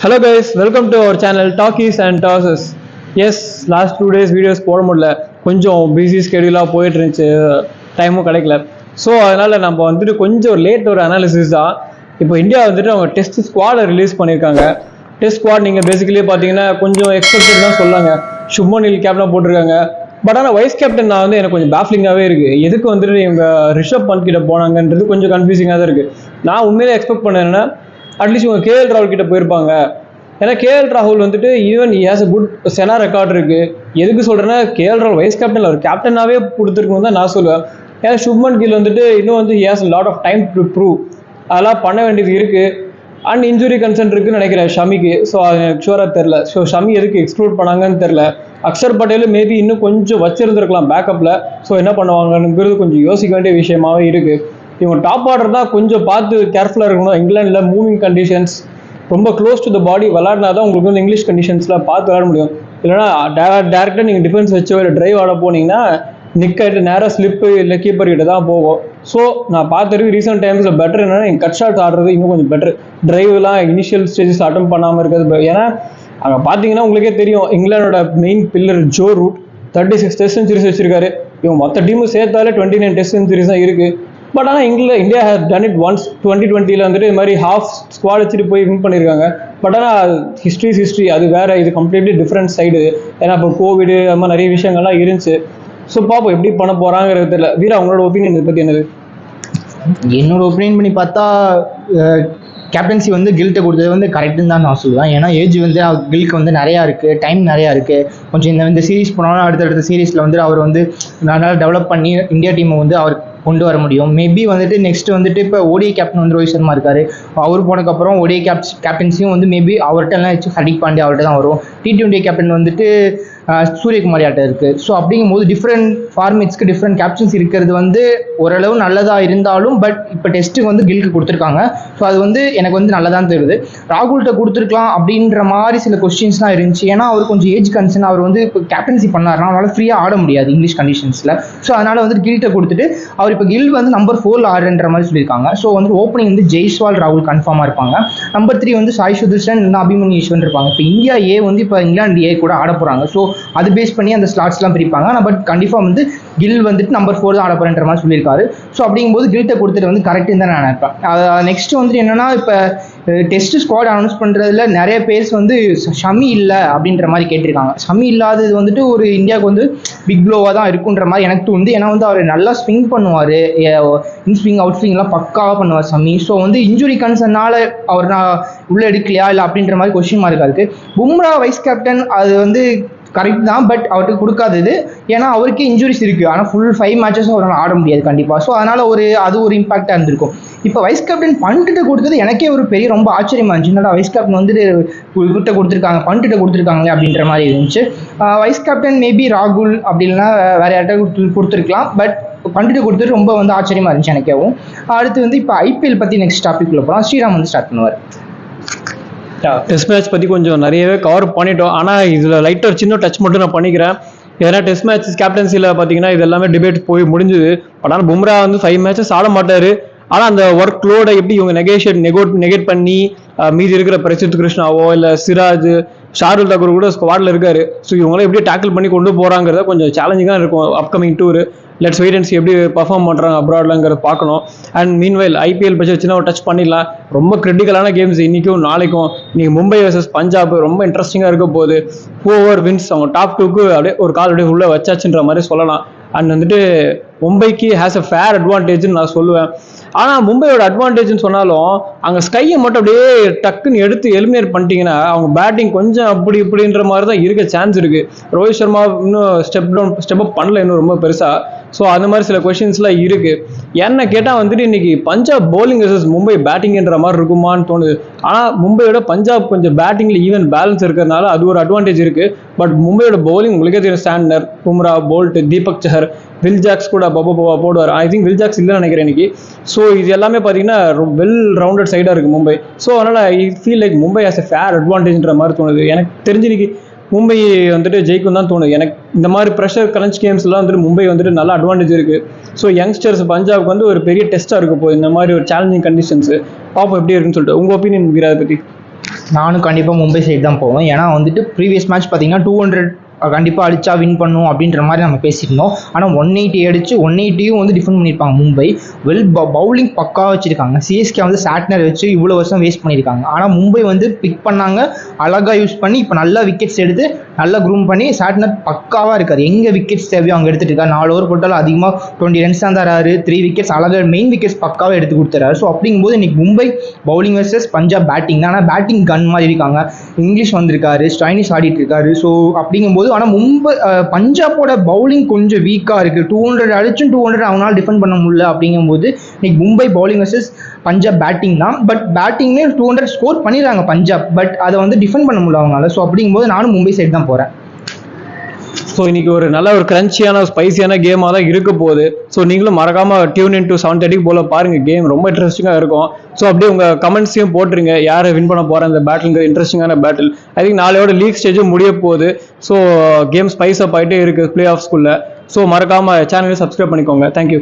Hello guys, welcome to our channel Talkies and Tosses. Yes, last 2 days videos போட முடியல, கொஞ்சம் busy ஸ்கெடியூலாக போயிட்டு இருந்துச்சு, டைமும் கிடைக்கல. ஸோ அதனால் நம்ம வந்துட்டு கொஞ்சம் லேட் ஒரு அனாலிசிஸ் தான். இப்போ இந்தியா வந்துட்டு அவங்க டெஸ்ட் ஸ்குவாடை ரிலீஸ் பண்ணியிருக்காங்க. டெஸ்ட் ஸ்குவாட் நீங்கள் பேசிக்கலி பார்த்தீங்கன்னா கொஞ்சம் எக்ஸ்பெக்டட் தான் சொல்லாங்க. சுப்மன் கில் கேப்டனாக போட்டிருக்காங்க. பட் ஆனால் வைஸ் கேப்டன் நான் வந்து எனக்கு கொஞ்சம் பேஃப்லிங்காகவே இருக்குது. எதுக்கு வந்துட்டு இவங்க ரிஷப் பந்த் கிட்ட போனாங்கன்றது கொஞ்சம் கன்ஃபியூசிங்காக தான் இருக்குது. நான் உண்மையிலே எக்ஸ்பெக்ட் பண்ணேன்னா அட்லீஸ்ட் இவங்க கேஎல் ராகுல் கிட்ட போயிருப்பாங்க. ஏன்னா கேஎல் ராகுல் வந்துட்டு even has a good SENA record இருக்கு. எதுக்கு சொல்றேன்னா கேஎல் ராகுல் வைஸ் கேப்டன் அவர் கேப்டனாகவே கொடுத்துருக்கணும் தான் நான் சொல்லுவேன். ஏன்னா சுப்மன் கில் வந்துட்டு இன்னும் வந்து has lot of time to prove, அதெல்லாம் பண்ண வேண்டியது இருக்கு. அண்ட் இன்ஜுரி கன்சர்ன் இருக்குன்னு நினைக்கிறேன் ஷமிக்கு. ஸோ அது எனக்கு ஷுவராக தெரில. ஸோ ஷமி எதுக்கு எக்ஸ்க்ளூட் பண்ணாங்கன்னு தெரில. அக்ஷர் பட்டேல் மேபி இன்னும் கொஞ்சம் வச்சிருந்துருக்கலாம் பேக்கப்பில். ஸோ என்ன பண்ணுவாங்கங்கிறது கொஞ்சம் யோசிக்க வேண்டிய விஷயமாவே இருக்குது. இவங்க டாப் ஆர்டர் தான் கொஞ்சம் பார்த்து கேர்ஃபுல்லாக இருக்கணும். இங்கிலாண்டில் மூவிங் கண்டிஷன்ஸ் ரொம்ப க்ளோஸ் டு த பாடி விளாட்னா தான் உங்களுக்கு வந்து இங்கிலீஷ் கண்டிஷன்ஸில் பார்த்து விளாட முடியும். இல்லைனா டேரெக்டாக நீங்கள் டிஃபென்ஸ் வச்சோ இல்லை ட்ரைவ் ஆட போனீங்கன்னா நிக் ஆகிட்டு நேராக ஸ்லிப்பு இல்லை கீப்பர் கிட்ட தான் போகும். ஸோ நான் பார்த்துருக்கு ரீசெண்ட் டைம்ஸில் பெட்டர் என்னன்னா நீங்கள் கட் ஷாட் ஆடுறது இன்னும் கொஞ்சம் பெட்டர். ட்ரைவ்லாம் இனிஷியல் ஸ்டேஜஸ் அட்டம் பண்ணாமல் இருக்கிறது. ஏன்னா அங்கே பார்த்தீங்கன்னா உங்களுக்கே தெரியும் இங்கிலாண்டோட main pillar Joe Root 36 test centuries வச்சிருக்காரு. இவங்க மொத்த டீமும் சேர்த்தாலே 29 டெஸ்ட் சென்ச்சுரிஸ் தான் இருக்குது. பட் ஆனால் India has done it once 2020 வந்துட்டு இது மாதிரி ஹாஃப் ஸ்குவாட் வச்சுட்டு போய் வின் பண்ணியிருக்காங்க. பட் ஆனால் ஹிஸ்ட்ரி அது வேற, இது கம்ப்ளீட்லி டிஃப்ரெண்ட் சைடு. ஏன்னா இப்போ கோவிடு அது மாதிரி நிறைய விஷயங்கள்லாம் இருந்துச்சு. ஸோ பார்ப்போம் எப்படி பண்ண போகிறாங்கிறது தெரியல. வீரா உங்களோட ஒப்பீனியன் இதை பற்றி என்னது? என்னோட ஒப்பீனியன் பண்ணி பார்த்தா கேப்டன்சி வந்து கில்ட்டை கொடுத்தது வந்து கரெக்டுன்னு தான் நான் சொல்லுவேன். ஏன்னா ஏஜ் வந்து கில்க்கு வந்து நிறையா இருக்குது, டைம் நிறையா இருக்குது. கொஞ்சம் இந்த சீரீஸ் போனாலும் அடுத்தடுத்த சீரீஸில் வந்து அவர் வந்து நல்லா டெவலப் பண்ணி இந்தியா டீமை வந்து அவர் கொண்டு வர முடியும். மேபி வந்துட்டு நெக்ஸ்ட் வந்துட்டு இப்போ ஓடிஐ கேப்டன் வந்து ரோஹித் சர்மா இருக்காரு. அவர் போனதுக்கப்புறம் ஓடிஐ கேப்டன்சியும் வந்து மேபி அவர்கிட்டலாம் வச்சு ஹர்திக் பாண்டியா அவர்கிட்ட தான் வரும். T20 கேப்டன் வந்துட்டு சூரியகுமார் யாட்ட இருக்குது. ஸோ அப்படிங்கும்போது டிஃப்ரெண்ட் ஃபார்மேட்ஸ்க்கு டிஃப்ரெண்ட் கேப்டன்ஸ் இருக்கிறது வந்து ஓரளவு நல்லதாக இருந்தாலும் பட் இப்போ டெஸ்ட்டுக்கு வந்து கில்க்கு கொடுத்துருக்காங்க. ஸோ அது வந்து எனக்கு வந்து நல்லதான் தெரியுது. ராகுல்கிட்ட கொடுத்துருக்கலாம் அப்படின்ற மாதிரி சில கொஸ்டின்ஸ்லாம் இருந்துச்சு. ஏன்னா அவர் கொஞ்சம் ஏஜ் கன்சர்ன், அவர் வந்து இப்போ கேப்டன்சி பண்ணாருன்னா அவரால் ஃப்ரீயாக ஆட முடியாது இங்கிலீஷ் கண்டிஷன்ஸில். ஸோ அதனால் வந்துட்டு கில்ட்டை கொடுத்துட்டு அவர் இப்போ கில் வந்து நம்பர் 4 ஆடுன்ற மாதிரி சொல்லியிருக்காங்க. ஸோ வந்து ஓப்பனிங் வந்து ஜெய்ஸ்வால் ராகுல் கன்ஃபார்மாக இருப்பாங்க. நம்பர் 3 வந்து சாய் சுதர்ஷன் அபிமன்யு ஈஸ்வரன் இருப்பாங்க. இப்போ இந்தியா ஏ வந்து இப்போ இங்கிலாந்து ஏ கூட ஆட போகிறாங்க. ஸோ அது பேஸ் பண்ணி அந்த ஸ்லாட்ஸ்லாம் பிரிப்பாங்க. ஆனால் பட் கண்டிப்பாக வந்து கில் வந்துட்டு நம்பர் 4 தான் ஆட போகிறன்ற மாதிரி சொல்லியிருக்காரு. ஸோ அப்படிங்கும்போது கில்ட்டை கொடுத்துட்டு வந்து கரெக்டுன்னு தான் நான் நினைப்பேன். நெக்ஸ்ட் வந்துட்டு என்னன்னா இப்போ டெஸ்ட் ஸ்குவாட் அனௌன்ஸ் பண்ணுறதுல நிறைய பேர்ஸ் வந்து ஷமி இல்லை அப்படின்ற மாதிரி கேட்டிருக்காங்க. ஷமி இல்லாதது வந்துட்டு ஒரு இந்தியாவுக்கு வந்து பிக் ப்ளோவாக தான் இருக்குன்ற மாதிரி எனக்கு தோணுது. ஏன்னா வந்து அவர் நல்லா ஸ்விங் பண்ணுவார், இன்ஸ்விங் அவுட் ஸ்விங்லாம் பக்காவாக பண்ணுவார் ஷமி. ஸோ வந்து இன்ஜுரி கன்சர்னால அவர் நான் உள்ளே எடுக்கலையா இல்லை அப்படின்ற மாதிரி கொஸ்டின் மார்க்காக இருக்குது. பும்ரா வைஸ் கேப்டன் அது வந்து கரெக்ட் தான், பட் அவருக்கு கொடுக்காதது ஏன்னா அவருக்கே இன்ஜுரிஸ் இருக்குது. ஆனால் ஃபுல் 5 மேட்சஸும் அவரால் ஆட முடியாது கண்டிப்பாக. ஸோ அதனால் அது ஒரு இம்பாக்டாக இருந்திருக்கும். இப்போ வைஸ் கேப்டன் பண்ட்டு கொடுத்தது எனக்கே ஒரு பெரிய ரொம்ப ஆச்சரியமா இருந்துச்சு. என்னடா வைஸ் கேப்டன் வந்துட்டு கிட்ட கொடுத்துருக்காங்க, பண்ட்டு கொடுத்துருக்காங்களே அப்படின்ற மாதிரி இருந்துச்சு. வைஸ் கேப்டன் மேபி ராகுல் அப்படி இல்லைன்னா வேற யார்கிட்ட கொடுத்துருக்கலாம். பட் பண்ட்டு கொடுத்துட்டு ரொம்ப வந்து ஆச்சரியமா இருந்துச்சு எனக்கேவும். அடுத்து வந்து இப்போ ஐபிஎல் பற்றி நெக்ஸ்ட் டாபிக் உள்ள போகலாம். ஸ்ரீராம் வந்து ஸ்டார்ட் பண்ணுவார். டெஸ்ட் மேட்ச் பற்றி கொஞ்சம் நிறையவே கவர் பண்ணிட்டோம். ஆனால் இதில் லைட்டாக ஒரு சின்ன டச் மட்டும் நான் பண்ணிக்கிறேன். ஏன்னா டெஸ்ட் மேட்ச் கேப்டன்சியில் பார்த்தீங்கன்னா இது எல்லாமே டிபேட் போய் முடிஞ்சுது. பட் ஆனால் பும்ரா வந்து 5 மேட்சஸ் ஆட மாட்டார். ஆனால் அந்த ஒர்க் லோடை எப்படி இவங்க நெகேட் பண்ணி மீதி இருக்கிற பிரசித் கிருஷ்ணாவோ இல்லை சிராஜ், ஷாருல் தாக்கூர் கூட ஸ்குவாடில் இருக்காரு. ஸோ இவங்களாம் எப்படி டேக்கிள் பண்ணி கொண்டு போகிறாங்கிறத கொஞ்சம் சேலஞ்சிங்காக இருக்கும் upcoming tour. Let's wait and see எப்படி பர்ஃபார்ம் பண்ணுறாங்க அப்ராட்லங்கிறத பார்க்கணும். அண்ட் மீன்வைல் ஐபிஎல் பற்றி சின்ன ஒரு டச் பண்ணிடலாம். ரொம்ப கிரிட்டிக்கலான கேம்ஸ் இன்றைக்கும் நாளைக்கும். நீங்கள் மும்பை வர்சஸ் பஞ்சாப் ரொம்ப இன்ட்ரெஸ்டிங்காக இருக்க போகுது. ஹூவர் வின்ஸ் அவங்க டாப் 2க்கு அப்படியே ஒரு கால் அப்படியே உள்ளே வச்சாச்சுன்ற மாதிரி சொல்லலாம். அண்ட் வந்துட்டு மும்பைக்கு ஹேஸ் அ ஃபேர் அட்வான்டேஜ்னு நான் சொல்லுவேன். ஆனால் மும்பையோட அட்வான்டேஜ்னு சொன்னாலும் அங்கே ஸ்கையை மட்டும் அப்படியே டக்குன்னு எடுத்து எலிமினேட் பண்ணிட்டீங்கன்னா அவங்க பேட்டிங் கொஞ்சம் அப்படி இப்படின்ற மாதிரி தான் இருக்க சான்ஸ் இருக்குது. ரோஹித் சர்மா இன்னும் ஸ்டெப் அப் பண்ணல இன்னும் ரொம்ப பெருசாக. ஸோ அந்த மாதிரி சில கொஷின்ஸ்லாம் இருக்குது. என்ன கேட்டால் வந்துட்டு இன்னைக்கு பஞ்சாப் பவுலிங் வர்சஸ் மும்பை பேட்டிங்ன்ற மாதிரி இருக்குமான்னு தோணுது. ஆனால் மும்பையோட பஞ்சாப் கொஞ்சம் பேட்டிங்கில் ஈவன் பேலன்ஸ் இருக்கிறதுனால அது ஒரு அட்வான்டேஜ் இருக்குது. பட் மும்பையோட பவுலிங் உங்களுக்கே தெரியும். Santner, Bumrah, Boult, Deepak Chahar, Will Jacks கூட போடுவார். ஐ திங்க் வில் ஜாக்ஸ் இல்லைன்னு நினைக்கிறேன் இன்னைக்கு. ஸோ இது எல்லாமே பார்த்தீங்கன்னா வெல் ரவுண்டட் சைடாக இருக்குது மும்பை. ஸோ அதனால் I feel like Mumbai has a fair அட்வான்டேஜ்ன்ற மாதிரி தோணுது. எனக்கு தெரிஞ்சு இன்னைக்கு மும்பை வந்துட்டு ஜெயிக்கும் தான் தோணுது. எனக்கு இந்த மாதிரி ப்ரெஷர் கிரன்ச் கேம்ஸ்லாம் வந்துட்டு மும்பை வந்துட்டு நல்ல அட்வான்டேஜ் இருக்குது. ஸோ யங்ஸ்டர்ஸ் பஞ்சாப்க்கு வந்து ஒரு பெரிய டெஸ்ட்டாக இருக்க போகுது இந்த மாதிரி ஒரு சேலஞ்சிங் கண்டிஷன்ஸு. பார்ப்போம் எப்படி இருக்குன்னு சொல்லிட்டு. உங்கள் ஒப்பீனியன் வீரா அதை பற்றி? நானும் கண்டிப்பாக மும்பை சைடு தான் போவேன். ஏன்னா வந்துட்டு ப்ரீவியஸ் மேட்ச் பார்த்தீங்கன்னா 200 கண்டிப்பாக அடிச்சா வின் பண்ணும் அப்படின்ற மாதிரி நம்ம பேசியிருந்தோம். ஆனால் 180 அடிச்சு 180யும் வந்து டிஃபெண்ட் பண்ணியிருப்பாங்க மும்பை. பவுலிங் பக்காவாக வச்சுருக்காங்க. சிஎஸ்கே வந்து சாட்னர் வச்சு இவ்வளோ வருஷம் வேஸ்ட் பண்ணியிருக்காங்க. ஆனால் மும்பை வந்து பிக் பண்ணாங்க, அழகாக யூஸ் பண்ணி இப்போ நல்லா விக்கெட்ஸ் எடுத்து நல்லா க்ரூம் பண்ணி சாட்னர் பக்காவாக இருக்கார். எங்கே விக்கெட்ஸ் தேவையோ அங்கே எடுத்துகிட்டு இருக்காரு. 4 ஓவர் போட்டாலும் அதிகமாக 20 ரன்ஸ் தான் தராரு. 3 விக்கெட்ஸ் அழகாக மெயின் விக்கெட்ஸ் பக்காவாக எடுத்து கொடுத்துறாரு. ஸோ அப்படிங்கும்போது இன்னைக்கு Mumbai bowling versus Punjab batting தான். ஆனால் பேட்டிங் கன் மாதிரி இருக்காங்க. இங்கிலீஷ் வந்திருக்காரு, ஸ்டாயினிஸ் ஆடிட்டு இருக்காரு. ஸோ அப்படிங்கும்போது ஆனால் மும்பை பஞ்சாபோட பவுலிங் கொஞ்சம் வீக்காக இருக்குது. 200 அடிச்சும் 200 அவனால் டிஃபெண்ட் பண்ண முடியல. அப்படிங்கும்போது இன்னைக்கு Mumbai bowling versus Punjab batting தான். பட் பேட்டிங்லேயே 200 ஸ்கோர் பண்ணிடுறாங்க பஞ்சாப். பட் அதை வந்து டிஃபெண்ட் பண்ண முடியல அவங்களால. ஸோ அப்படிங்கும்போது நானும் மும்பை சைடு தான் போகிறேன். ஸோ இன்னைக்கு ஒரு நல்ல ஒரு கிரன்ச்சியான ஸ்பைசியான கேமாக தான் இருக்க போகுது. ஸோ நீங்களும் மறக்காம டியூன் இன் டு 7:30 போல பாருங்க. கேம் ரொம்ப இன்ட்ரெஸ்டிங்காக இருக்கும். ஸோ அப்படியே உங்கள் கமெண்ட்ஸையும் போட்டுருங்க, யாரை வின் பண்ண போகிற இந்த பேட்டில், இன்ட்ரெஸ்டிங்கான பேட்டில். ஐ திங்க் நாளையோட லீக் ஸ்டேஜும் முடிய போகுது. ஸோ கேம் ஸ்பைஸ் அப் ஆகிட்டே இருக்குது பிளே ஆஃப்ஸ்குள்ளே. ஸோ மறக்காம சேனலை சப்ஸ்கிரைப் பண்ணிக்கோங்க. தேங்க்யூ.